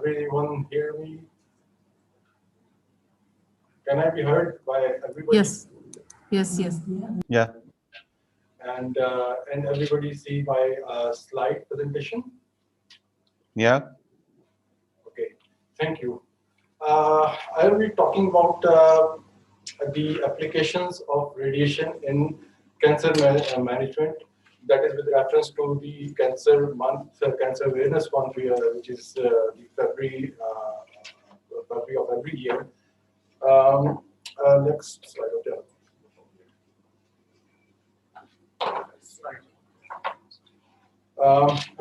everyone hear me? Can I be heard by everybody? Yes. Yes. Yes. Yeah. And everybody see my slide presentation? Yeah. Okay. Thank you. I will be talking about the applications of radiation in cancer management. That is with reference to the cancer month, cancer awareness month, which is the February of every year. Next slide. Okay.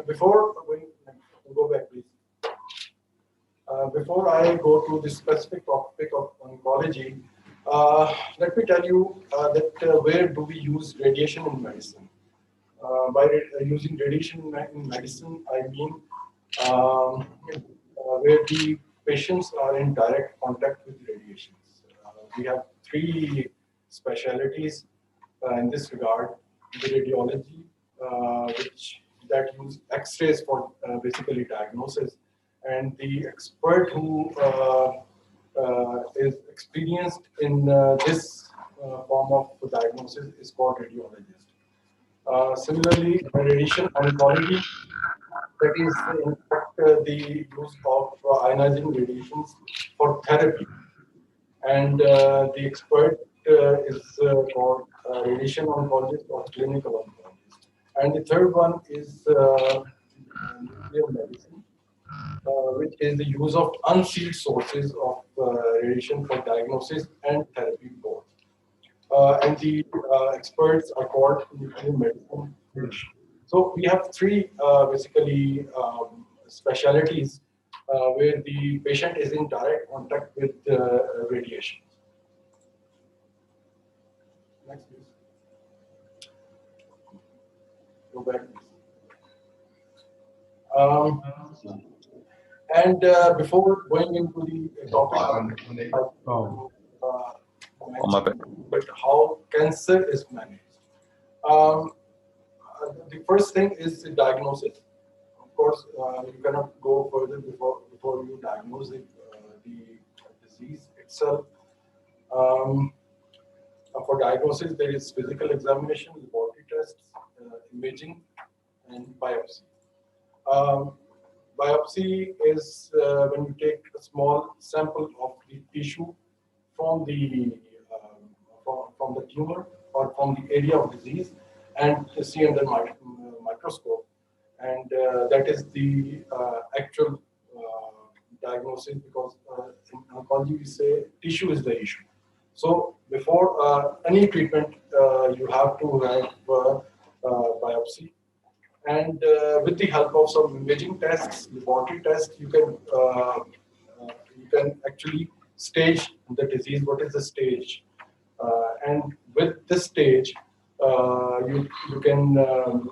Before we go back, please. Before I go to the specific topic of oncology, let me tell you that where do we use radiation in medicine? By using radiation in medicine, I mean where the patients are in direct contact with radiations. We have three specialties in this regard: the radiology, which that use X-rays for basically diagnosis, and the expert who is experienced in this form of diagnosis is called radiologist. Similarly, radiation oncology, that is in fact the use of ionizing radiations for therapy. And the expert is called radiation oncologist or clinical oncologist. And the third one is nuclear medicine, which is the use of unsealed sources of radiation for diagnosis and therapy both. And the experts are called nuclear medicine physicians. So we have three basically specialties where the patient is in direct contact with radiation. Next, please. Go back, please. And before going into the topic, but how cancer is managed. The first thing is the diagnosis. Of course, you cannot go further before you diagnose the disease itself. For diagnosis, there is physical examination, laboratory tests, imaging, and biopsy. Biopsy is when you take a small sample of the tissue from the from the tumor or from the area of disease and see under microscope, and that is the actual diagnosis, because in oncology we say tissue is the issue. So before any treatment, you have to have biopsy, and with the help of some imaging tests, laboratory tests, you can actually stage the disease. What is the stage? And with this stage, you can then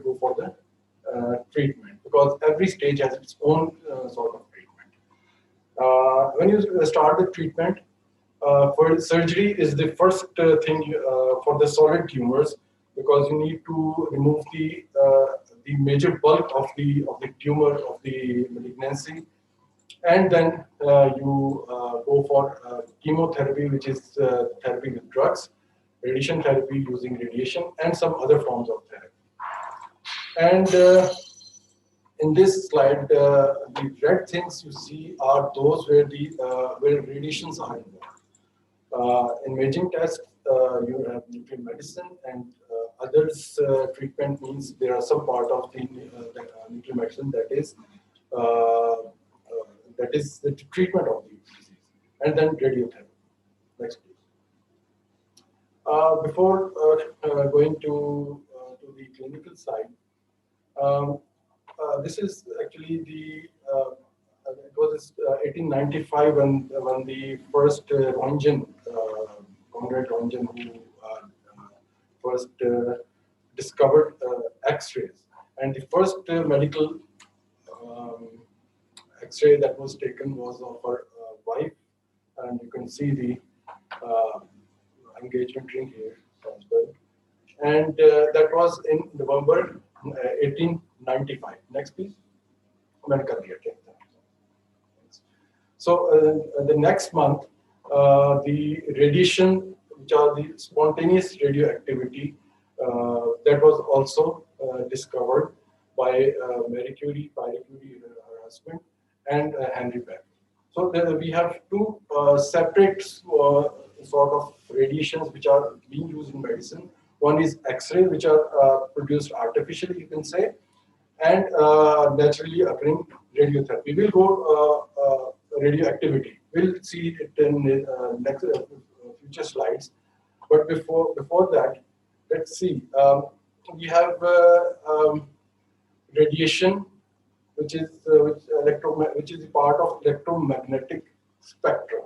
go for the treatment, because every stage has its own sort of treatment. When you start the treatment, for surgery is the first thing for the solid tumors, because you need to remove the major bulk of the tumor, of the malignancy, and then you go for chemotherapy, which is therapy with drugs, radiation therapy using radiation, and some other forms of therapy. And in this slide, the red things you see are those where where radiations are involved. In imaging tests, you have nuclear medicine, and others treatment means there are some part of the nuclear medicine that is the treatment of the disease, and then radiotherapy. Next, please. Before going to the clinical side, this is actually the it was 1895 when the first Roentgen, Conrad Roentgen, who first discovered X-rays, and the first medical X-ray that was taken was of her wife, and you can see the engagement ring here as well. And that was in November 1895. Next, please. मैंने कर दिया, okay. So the next month, the radiation, which are the spontaneous radioactivity, that was also discovered by Marie Curie, her husband, and Henry Becquerel. So we have two separate sort of radiations which are being used in medicine. One is X-ray, which are produced artificially, you can say, and naturally occurring radiotherapy. We'll go radioactivity. We'll see it in next future slides. But before that, let's see. We have radiation, which is part of electromagnetic spectrum.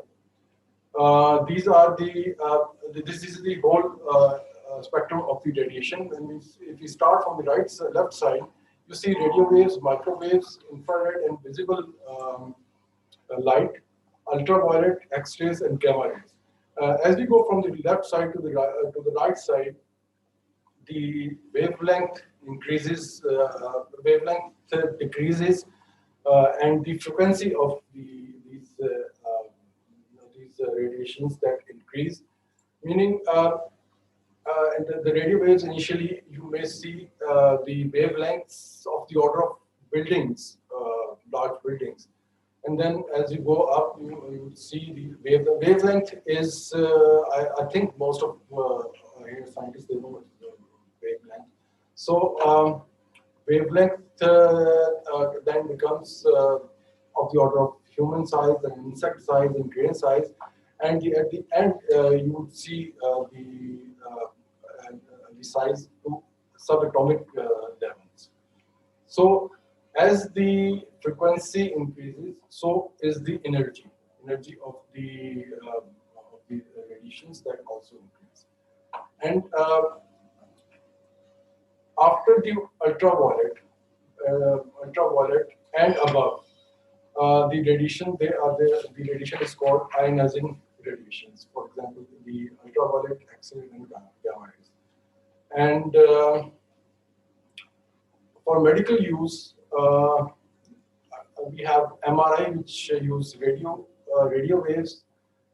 These are this is the whole spectrum of the radiation. If we start from the left side, you see radio waves, microwaves, infrared, and visible light, ultraviolet, X-rays, and gamma rays. As we go from the left side to the right side, the wavelength increases, wavelength decreases, and the frequency of these radiations that increase. Meaning, and the radio waves initially, you may see the wavelengths of the order of buildings, large buildings. And then as you go up, you see the wavelength is, I think most of scientists, they know wavelength. So wavelength then becomes of the order of human size and insect size and grain size. And at the end, you would see the size to subatomic levels. So as the frequency increases, so is the energy of the radiations that also increase. And after the ultraviolet and above, the radiation the radiation is called ionizing radiations. For example, the ultraviolet, X-ray, and gamma rays. And for medical use, we have MRI, which use radio waves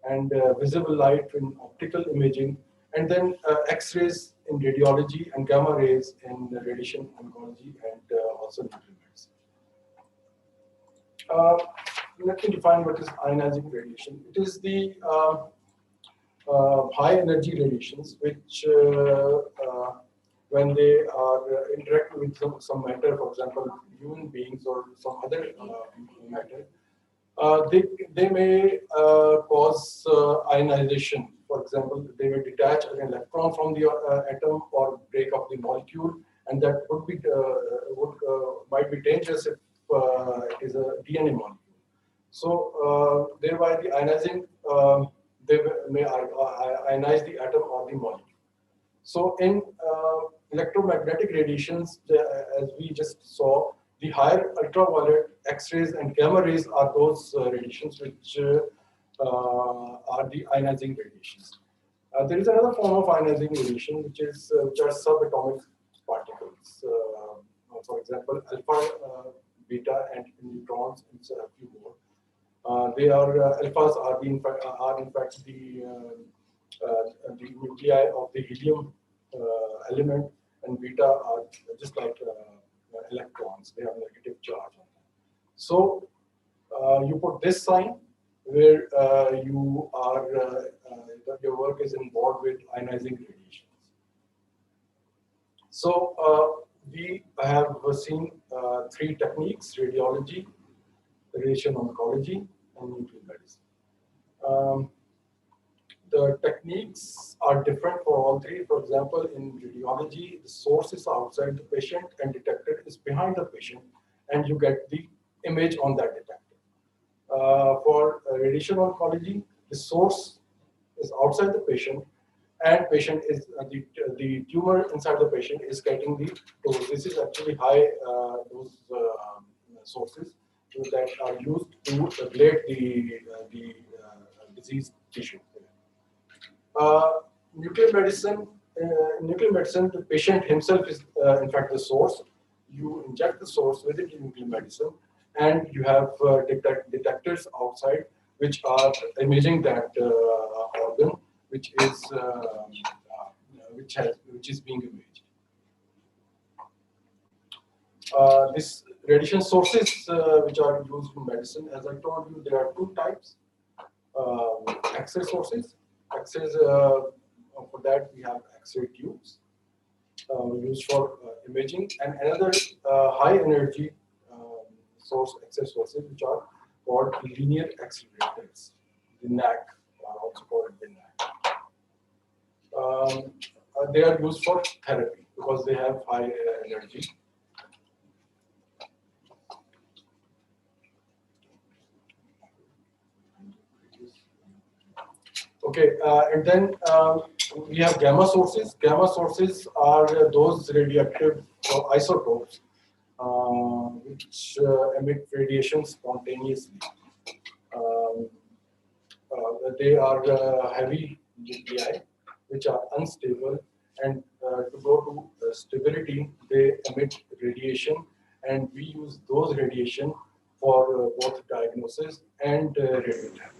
and visible light in optical imaging, and then X-rays in radiology and gamma rays in radiation oncology and also nuclear medicine. Let me define what is ionizing radiation. It is the high energy radiations which when they are interact with some matter, for example, human beings or some other matter, they may cause ionization. For example, they may detach an electron from the atom or break up the molecule, and that would be might be dangerous if it is a DNA molecule. So thereby the ionizing, they may ionize the atom or the molecule. So in electromagnetic radiations, as we just saw, the higher ultraviolet, X-rays, and gamma rays are those radiations which are the ionizing radiations. There is another form of ionizing radiation, which are subatomic particles. For example, alpha, beta, and neutrons, and a few more. Alphas are in fact the nuclei of the helium element, and beta are just like electrons. They have negative charge on them. So you put this sign where you are your work is involved with ionizing radiations. So we have seen three techniques: radiology, radiation oncology, and nuclear medicine. The techniques are different for all three. For example, in radiology, the source is outside the patient and detector is behind the patient, and you get the image on that detector. For radiation oncology, the source is outside the patient, and patient is the tumor inside the patient is getting the dose. This is actually high dose sources that are used to ablate the diseased tissue. Nuclear medicine, the patient himself is in fact the source. You inject the source within the nuclear medicine, and you have detectors outside which are imaging that organ, which is being imaged. This radiation sources which are used in medicine, as I told you, there are two types. X-ray sources. X-rays, for that we have X-ray tubes used for imaging, and another high energy source X-ray sources which are called linear accelerators. The NAC are also called the NAC. They are used for therapy because they have high energy. Okay, and then we have gamma sources. Gamma sources are those radioactive isotopes which emit radiation spontaneously. Um, they are heavy nuclei which are unstable, and to go to stability, they emit radiation, and we use those radiation for both diagnosis and radiotherapy.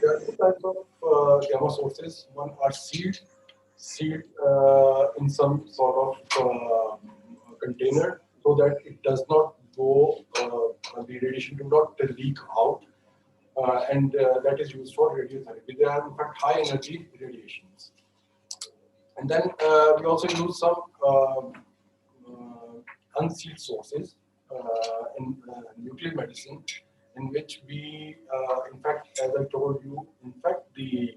There are two types of gamma sources. One are sealed in some sort of container so that it does not go, the radiation do not leak out, and that is used for radiotherapy. They are in fact high energy radiations. And then we also use some unsealed sources in nuclear medicine, in which we, in fact, as I told you, infect the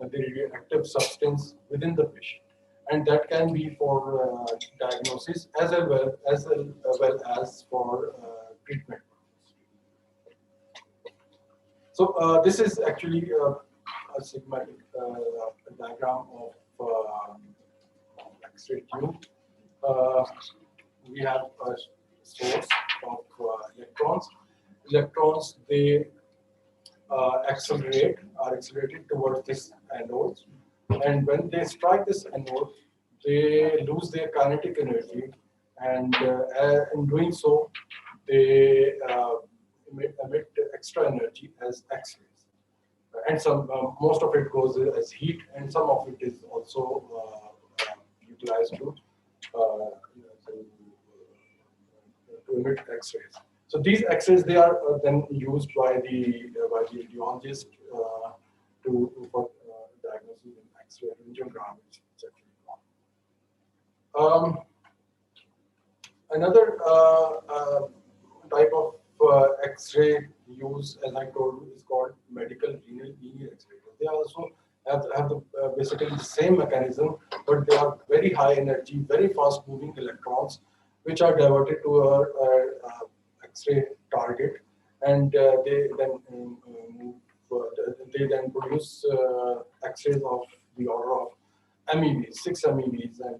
radioactive substance within the patient, and that can be for diagnosis well as for treatment. So this is actually a schematic diagram of X-ray tube. We have a source of electrons. Electrons, they are accelerated towards this anode, and when they strike this anode, they lose their kinetic energy, and in doing so, they emit extra energy as X-rays, and some most of it goes as heat, and some of it is also utilized to emit X-rays. So these X-rays, they are then used by the radiologist for diagnosing in X-ray angiogram, etc. Another type of X-ray use, as I told you, is called medical linear X-ray. They also have the, basically the same mechanism, but they are very high energy, very fast moving electrons, which are diverted to a X-ray target, and they then move. They then produce X-rays of the order of MEVs, 6 MEVs, and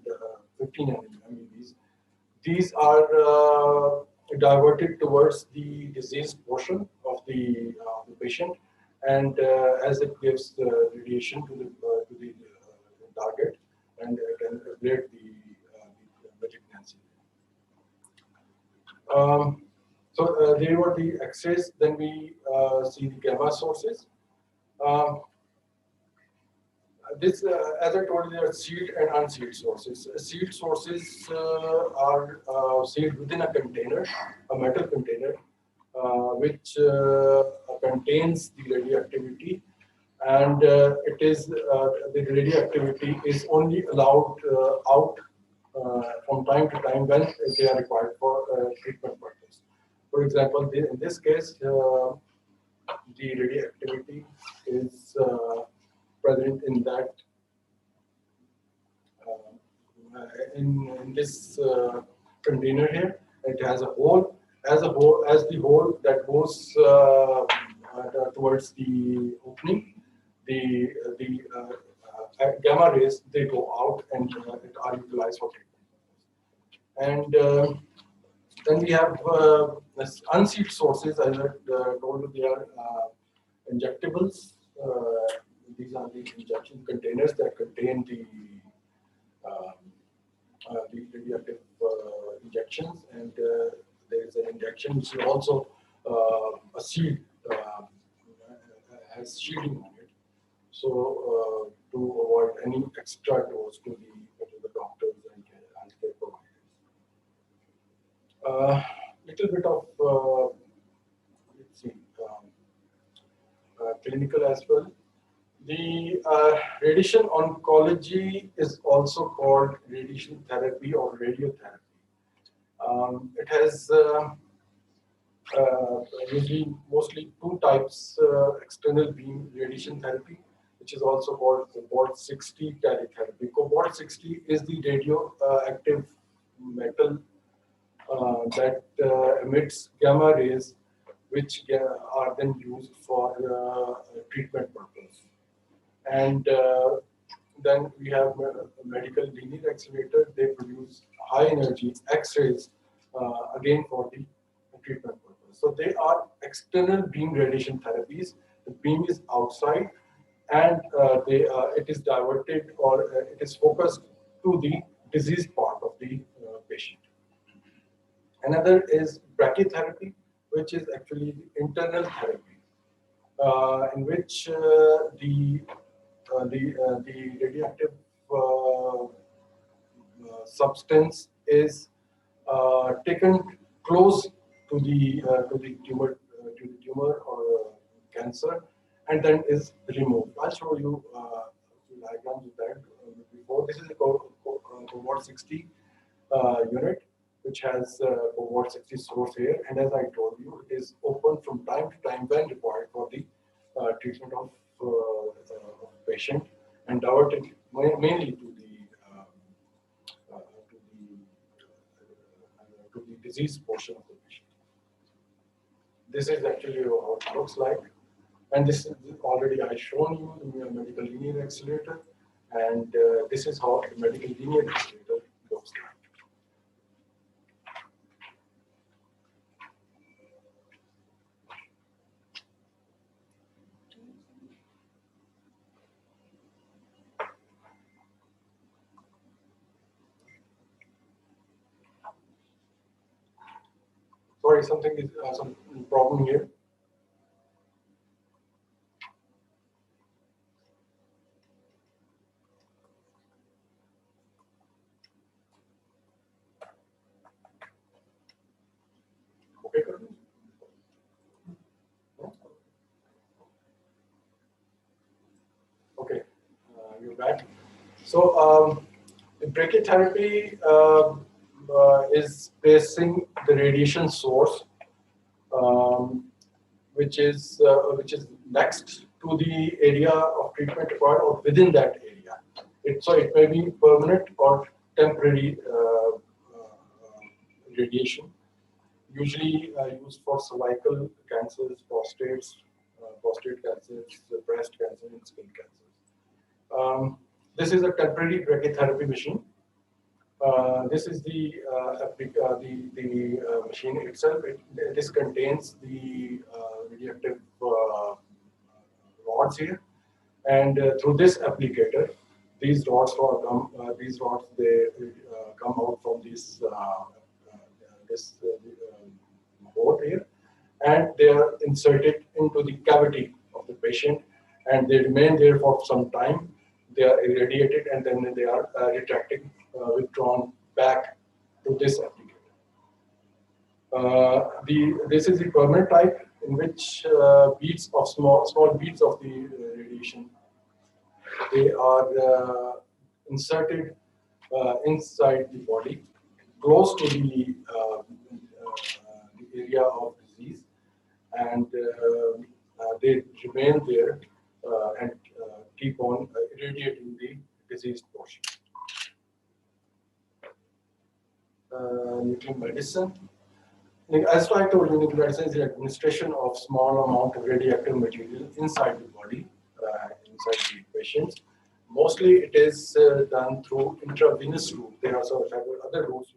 15 MEVs. These are diverted towards the diseased portion of the patient, and as it gives radiation to the target, and can ablate the malignancy. So they were the X-rays. Then we see the gamma sources. This, as I told you, there are sealed and unsealed sources. Sealed sources are sealed within a container, a metal container, which contains the radioactivity, and it is the radioactivity is only allowed out from time to time when they are required for treatment purpose. For example, in this case, the radioactivity is present in that in this container here. It has a hole. As the hole that goes towards the opening, the gamma rays, they go out and are utilized for treatment. And then we have unsealed sources. As I told you, they are injectables. These are the injection containers that contain the radioactive injections, and there is an injection which is also a shield, has shielding on it. So to avoid any extra dose to the doctors and healthcare providers. Little bit of let's see, clinical as well. The radiation oncology is also called radiation therapy or radiotherapy. It has usually mostly two types: external beam radiation therapy, which is also called cobalt 60 therapy. Cobalt 60 is the radioactive metal that emits gamma rays, which are then used for treatment purpose. And then we have a medical linear accelerator. They produce high energy X-rays again for the treatment purpose. So they are external beam radiation therapies. The beam is outside, and it is diverted or it is focused to the diseased part of the patient. Another is brachytherapy, which is actually the internal therapy, in which the radioactive substance is taken close to the tumor or cancer, and then is removed. I'll show you diagrams of that before. This is a cobalt 60 unit, which has cobalt 60 source here, and as I told you, it is open from time to time when required for the treatment of patient, and diverted mainly to the disease portion of the patient. This is actually how it looks like, and this is already I shown you in your medical linear accelerator, and this is how the medical linear accelerator looks like. Sorry, something is some problem here. Okay, good. Okay, you're back. So brachytherapy is placing the radiation source, which is next to the area of treatment required or within that area. So it may be permanent or temporary radiation, usually used for cervical cancers, prostate cancers, breast cancer, and skin cancers. This is a temporary brachytherapy machine. This is the machine itself. This contains the radioactive rods here, and through this applicator, these rods they come out from this hole here, and they are inserted into the cavity of the patient, and they remain there for some time. They are irradiated, and then they are retracted, withdrawn back to this applicator. This is the permanent type, in which beads of small beads of the radiation, they are inserted inside the body, close to the area of disease, and they remain there and keep on irradiating the diseased portion. Nuclear medicine. As I told you, nuclear medicine is the administration of small amount of radioactive material inside the body, inside the patients. Mostly it is done through intravenous route. There are several other routes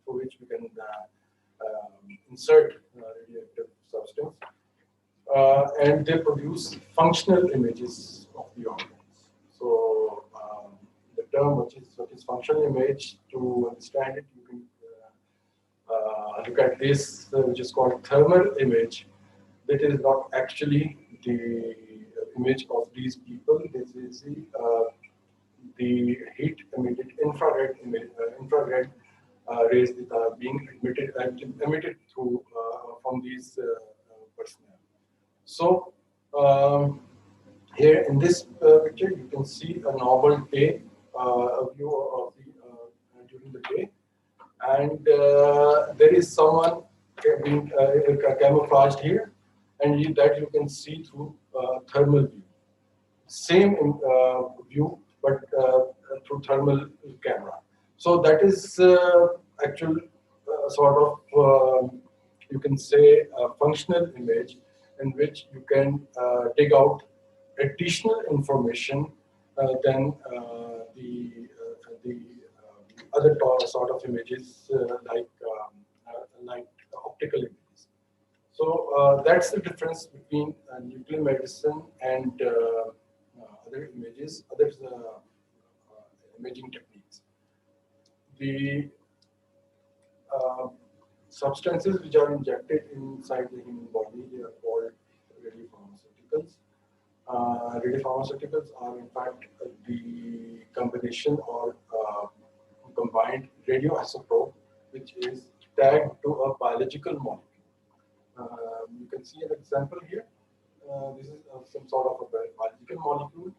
through which we can insert radioactive substance. And they produce functional images of the organs. So the term which is functional image, to understand it, you can look at this, which is called thermal image. That is not actually the image of these people. This is the heat emitted infrared image, infrared rays that are being emitted through from these personnel. So here in this picture, you can see a normal day, a view of the during the day, and there is someone being camouflaged here, and that you can see through thermal view. Same view, but through thermal camera. So that is actual sort of you can say a functional image in which you can dig out additional information than the other sort of images like optical images. So that's the difference between nuclear medicine and other images, other imaging techniques. The uh, substances which are injected inside the human body, they are called radiopharmaceuticals. Radiopharmaceuticals are in fact the combination or combined radioisotope which is tagged to a biological molecule. You can see an example here. This is some sort of a biological molecule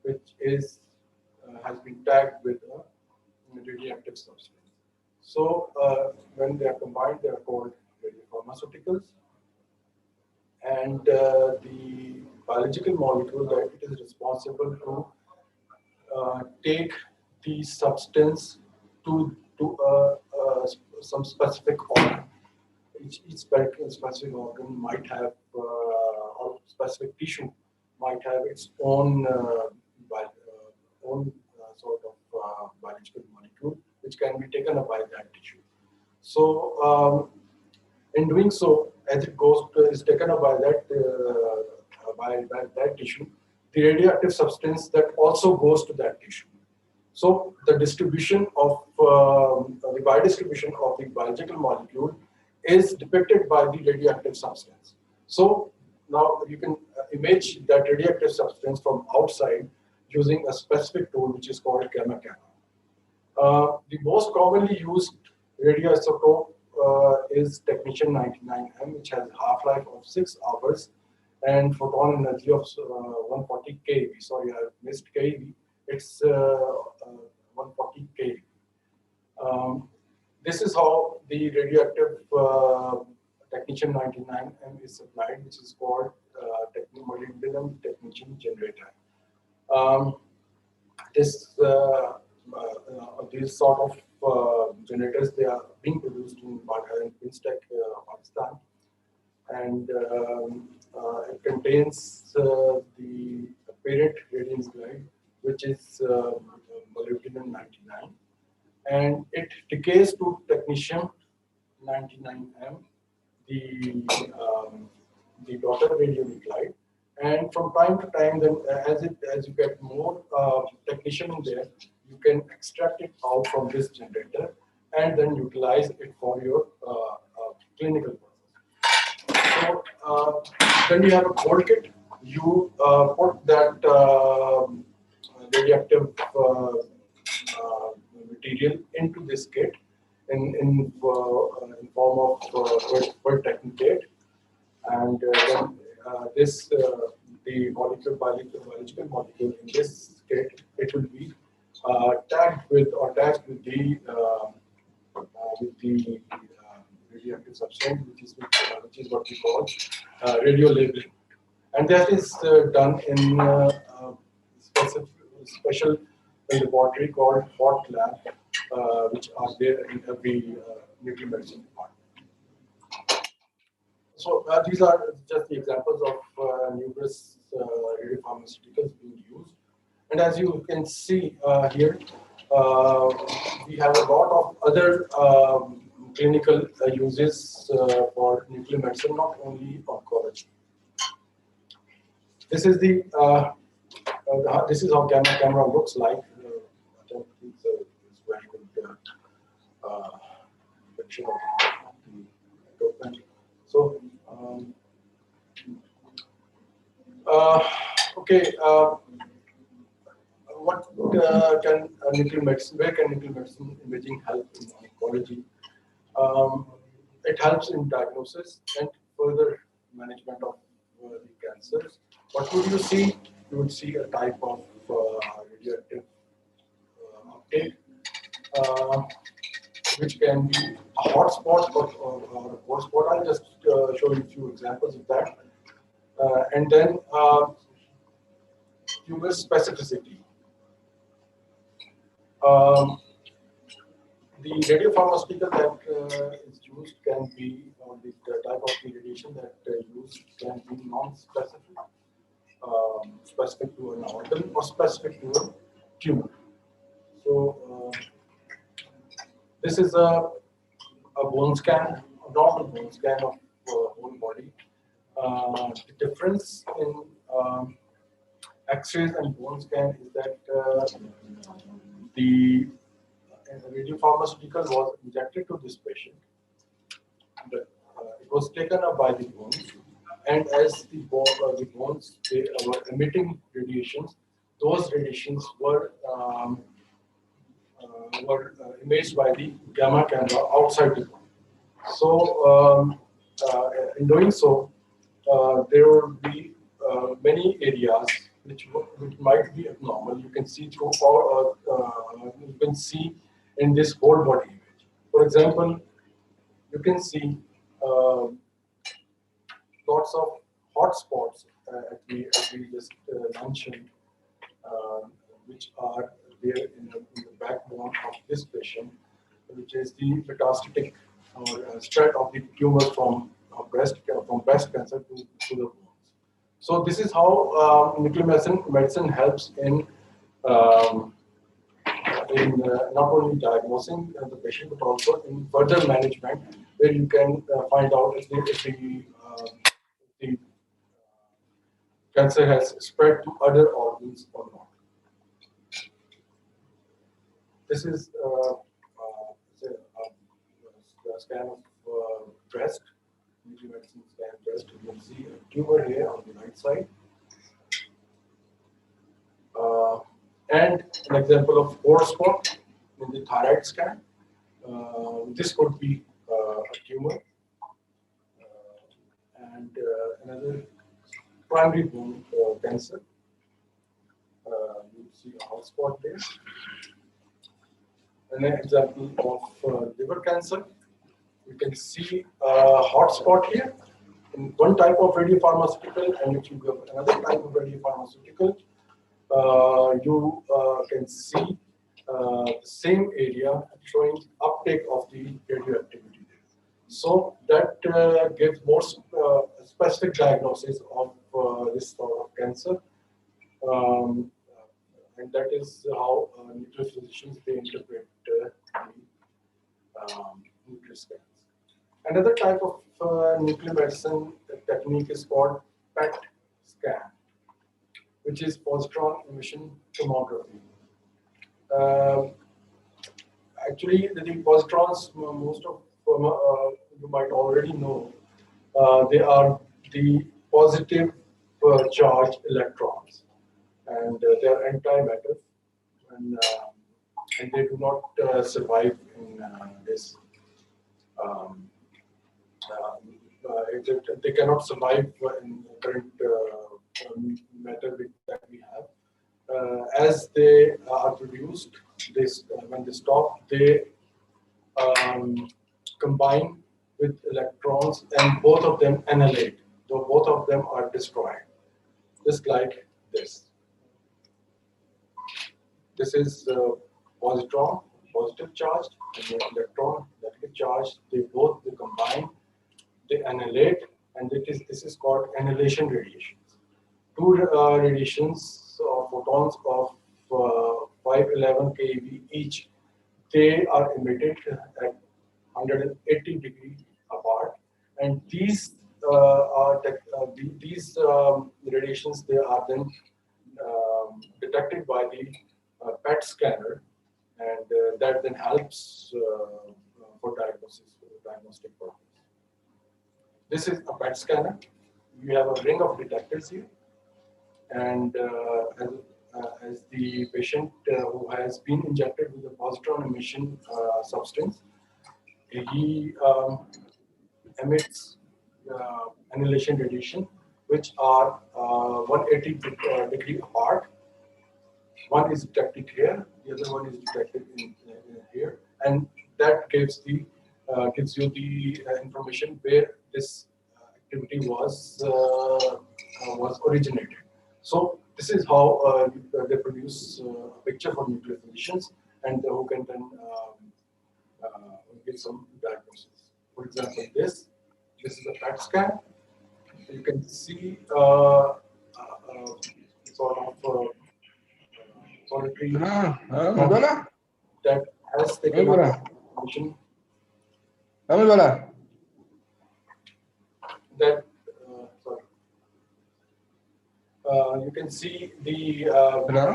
which is has been tagged with a radioactive substance. So when they are combined, they are called radiopharmaceuticals. And the biological molecule that it is responsible to take the substance to some specific organ. Each specific organ might have, or specific tissue might have its own sort of biological molecule which can be taken up by that tissue. So in doing so, as it goes to, is taken up by that tissue, the radioactive substance that also goes to that tissue. So the distribution of the biodistribution of the biological molecule is depicted by the radioactive substance. So now you can image that radioactive substance from outside using a specific tool which is called gamma camera. The most commonly used radioisotope is technetium 99M, which has half-life of 6 hours and photon energy of 140 keV. Sorry, I missed keV. It's 140 keV. This is how the radioactive technetium 99M is supplied, which is called molybdenum technetium generator. These sort of generators, they are being produced in Pinstek, Pakistan, and it contains the parent radium glide, which is molybdenum 99, and it decays to technetium 99M, the daughter radionuclide. And from time to time, then as you get more technetium in there, you can extract it out from this generator and then utilize it for your clinical purpose. So when you have a cold kit, you put that radioactive material into this kit in form of pertechnetate, and then the biological molecule in this kit, it will be tagged with or attached with the radioactive substance, which is what we call radio labeling, and that is done in special laboratory called hot lab, which are there in every nuclear medicine department. So these are just the examples of numerous radiopharmaceuticals being used. And as you can see here, we have a lot of other clinical uses for nuclear medicine, not only oncology. This is this is how gamma camera looks like. I don't think it's very good picture of equipment. So, uh, okay, what can nuclear medicine? Where can nuclear medicine imaging help in oncology? Um, it helps in diagnosis and further management of the cancers. What would you see? You would see a type of radioactive uptake, uh, which can be a hotspot or a poor spot. I'll just show you a few examples of that. And then tumor specificity. Um, the radiopharmaceutical that is used can be, or the type of radiation that used can be non-specific, specific to an organ or specific to a tumor. So this is a bone scan, a normal bone scan of whole body. The difference in X-rays and bone scan is that the radiopharmaceutical was injected to this patient. It was taken up by the bones, and as the bones they were emitting radiations, those radiations were imaged by the gamma camera outside the bone. So, in doing so, there will be many areas which might be abnormal. You can see through all, you can see in this whole body image. For example, you can see lots of hot spots, as we just mentioned, which are there in the backbone of this patient, which is the metastatic spread of the tumor from breast cancer to the bones. So this is how nuclear medicine helps um, in not only diagnosing the patient but also in further management, where you can find out if the cancer has spread to other organs or not. This is a scan of breast, nuclear medicine scan breast. You can see a tumor here on the right side. And an example of core spot in the thyroid scan. This could be a tumor. And another primary bone cancer. You see a hot spot there. An example of liver cancer. You can see a hot spot here in one type of radiopharmaceutical, and if you have another type of radiopharmaceutical, you can see the same area showing uptake of the radioactivity there. So that gives more specific diagnosis of this sort of cancer. Um, and that is how nuclear physicians they interpret the nuclear scans. Another type of nuclear medicine technique is called PET scan, which is positron emission tomography. Um, Actually, the positrons, most of you might already know, they are the positive charged electrons, and they are antimatter, and they do not survive in this. Um, they cannot survive in the current matter that we have. As they are produced, when they stop, they combine with electrons, and both of them annihilate. So both of them are destroyed, just like this. This is positron, positive charged, and the electron, negative charged. They combine, they annihilate, and this is called annihilation radiations. Two radiations or photons of 511 keV each, they are emitted at 180 degrees apart, and these radiations they are then detected by the PET scanner, and that then helps for diagnostic purpose. this is a PET scanner. We have a ring of detectors here, and as the patient who has been injected with a positron emission substance, he emits annihilation radiation, which are 180 degree apart. One is detected here, the other one is detected in here, and that gives you the information where this activity was originated. So this is how they produce a picture for nuclear physicians, and who can then give some diagnosis. For example, this is a PET scan. You can see sort of solitary Voilà. that has taken Voilà. information Voilà. that sorry. You can see the Hello?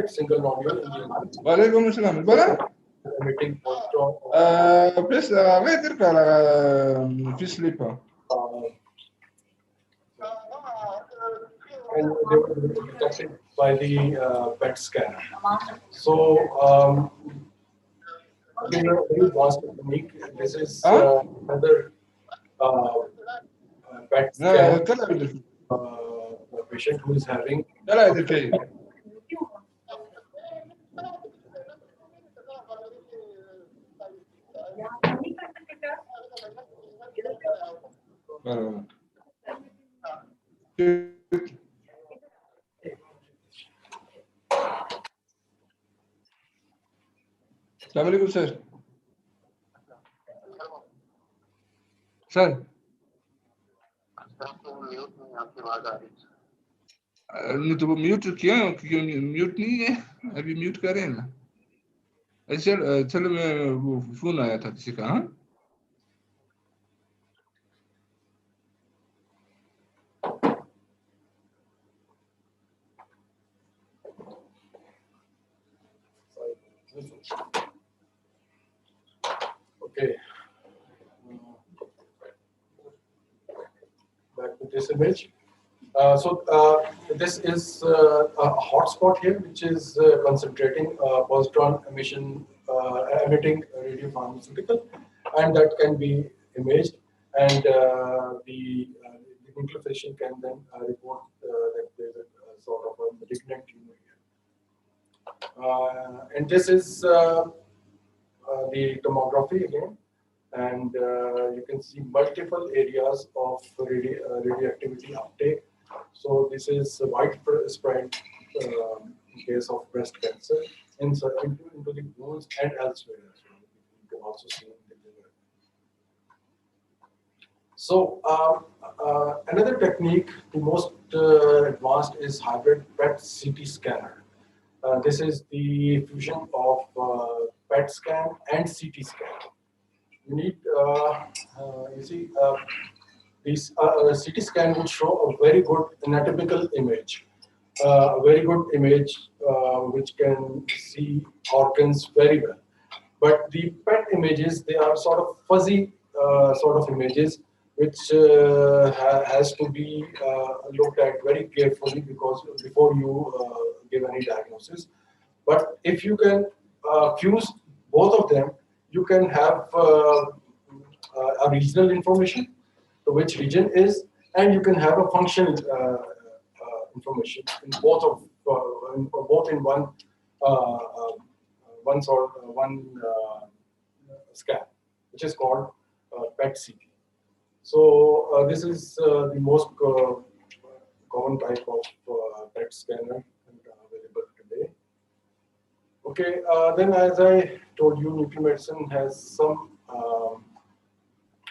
single nodule in the lung Walaikum assalam. Voilà. emitting postron. Please, arrête de faire fish sleep. And they were detected by the PET scanner. So they are very vast technique. This is another PET scan patient who is having Assalamu alaikum, sir. Sir नहीं तो वो mute किया क्यों mute नहीं है अभी mute करें ना अच्छा चलो मैं वो फोन आया था किसी का हाँ okay. Back to this image. This is a hotspot here, which is concentrating positron emitting radiopharmaceutical, and that can be imaged, and the nuclear physician can then report that there's a sort of a malignant tumor here. And this is the tomography again. And you can see multiple areas of radioactivity uptake. So this is widespread in case of breast cancer into the bones and elsewhere as well. You can also see in the liver. So another technique, the most advanced, is hybrid PET-CT scanner. This is the fusion of PET scan and CT scan. You need, you see, this CT scan would show a very good anatomical image, a very good image which can see organs very well. But the PET images, they are sort of fuzzy sort of images, which has to be looked at very carefully because before you give any diagnosis. But if you can fuse both of them, you can have a regional information, to which region is, and you can have a functional information in both in one scan, which is called PET-CT. So this is the most common type of PET scanner available today. Okay, then as I told you, nuclear medicine has some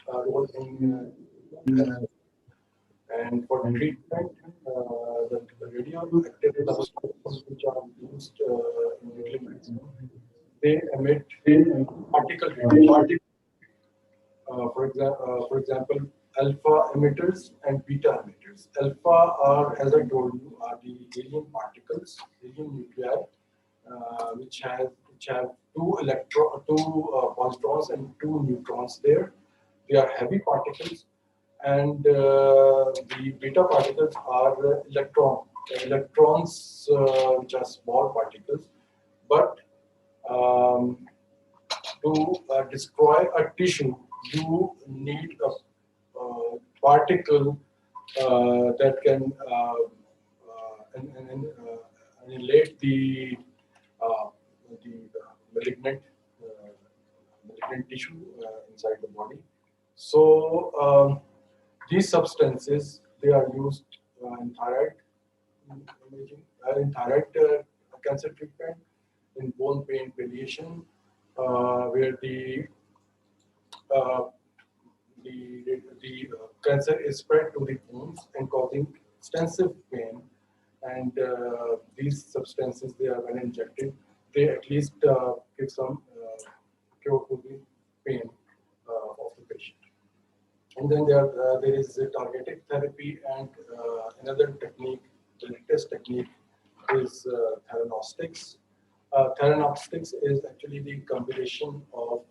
role in and for treatment, the radioactive substances which are used in nuclear medicine, they emit particle radiation. For example, alpha emitters and beta emitters. Alpha are, as I told you, are the helium particles, helium nuclei, which have two positrons and two neutrons there. They are heavy particles, and the beta particles are electrons, which are small particles, but to destroy a tissue, you need a particle that can annihilate the malignant tissue inside the body. So these substances, they are used in thyroid imaging, in thyroid cancer treatment, in bone pain palliation, where uh, the cancer is spread to the bones and causing extensive pain. And these substances, they are when injected, they at least give some cure to the pain of the patient. And then there is a targeted therapy and another technique, the latest technique is theranostics. Theranostics is actually the combination of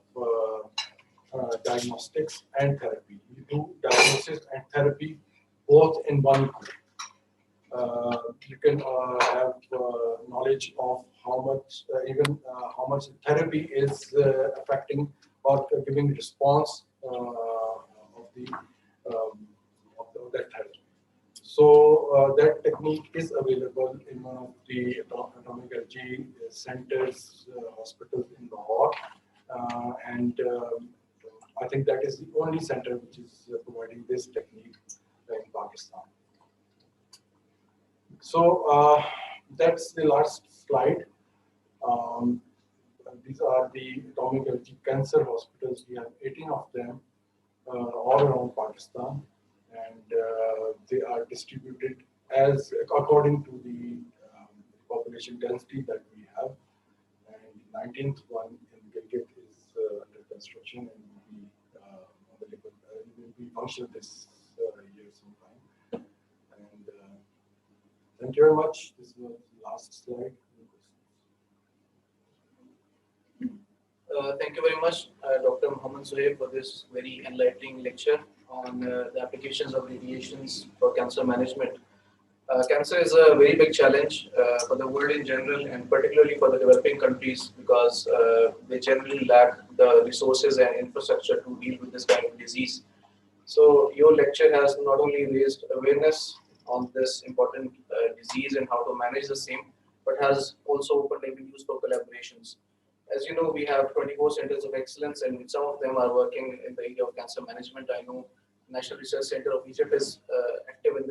diagnostics and therapy. You do diagnosis and therapy both in one group. You can have knowledge of how much, how much therapy is affecting or giving response of that therapy. So that technique is available in one of the atomic energy centers, hospitals in Lahore, and I think that is the only center which is providing this technique in Pakistan. So that's the last slide. These are the atomic energy cancer hospitals. We have 18 of them all around Pakistan, and they are distributed as according to the population density that we have. And the 19th one in Gilgit is under construction and will be available. Will be functional this year sometime. And thank you very much. This was the last slide. Thank you very much, Dr. Mohammed Zohaib, for this very enlightening lecture on the applications of radiations for cancer management. Cancer is a very big challenge for the world in general, and particularly for the developing countries, because they generally lack the resources and infrastructure to deal with this kind of disease. So your lecture has not only raised awareness on this important disease and how to manage the same, but has also opened avenues for collaborations. As you know, we have 24 centers of excellence, and some of them are working in the area of cancer management. I know National Research Center of Egypt is active in this